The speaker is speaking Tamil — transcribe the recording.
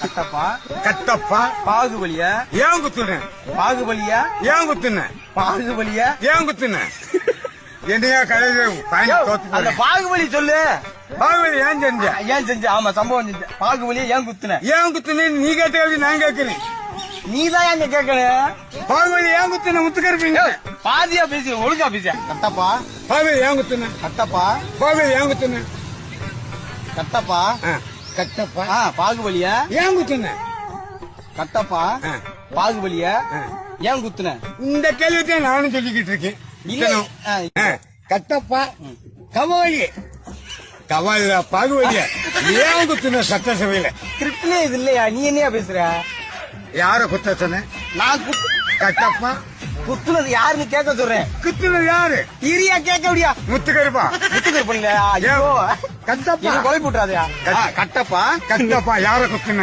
கட்டப்பா கட்டப்பா பாகுபலியா ஏன் குத்துன பாகுபலியா ஏன் குத்துன பாகுபலியா ஏன் குத்துன என்னையா அந்த பாகுபலி சொல்லு. பாகுபலி ஏன் செஞ்ச ஏன் செஞ்ச? ஆமா சம்பவம் செஞ்ச. பாகுபலியா ஏன் குத்துன? ஏன் குத்துன நீ கேட்ட நான் கேட்கிறேன். நீதான் எங்க கேட்கணும். பாகுபலி ஏன் குத்துன முத்துக்கருப்பீங்க பாதியா பேசி ஒழுங்கா பேச. கட்டப்பா பாகுபலி ஏன் குத்துன கட்டப்பா பாகுபலி ஏன் குத்துன கட்டப்பா கட்டப்பா பாகுபலியா ஏன் குத்துன கட்டப்பா பாகுபலியா ஏன் குத்துன? இந்த கேள்வித்தான் நானும் சொல்லிக்கிட்டு இருக்கேன். கட்டப்பா கவாலி கவாலில பாகுபலிய ஏன் குத்துன சட்டசபையில? கிரிப்ட்லே இது இல்லையா? நீ என்னையா பேசுற? யார குத்த சொன்ன? நான் கட்டப்பா குத்துனது யாருன்னு கேட்க சொல்றேன். குத்துனது யாரு? இரியா கேட்க முடியா? முத்துக்கருப்பா முத்துக்கருப்பா இல்லையா? ஐயோ கட்டப்பா கொலை போட்டுறாதயா? கட்டப்பா கட்டப்பா யார குத்துன?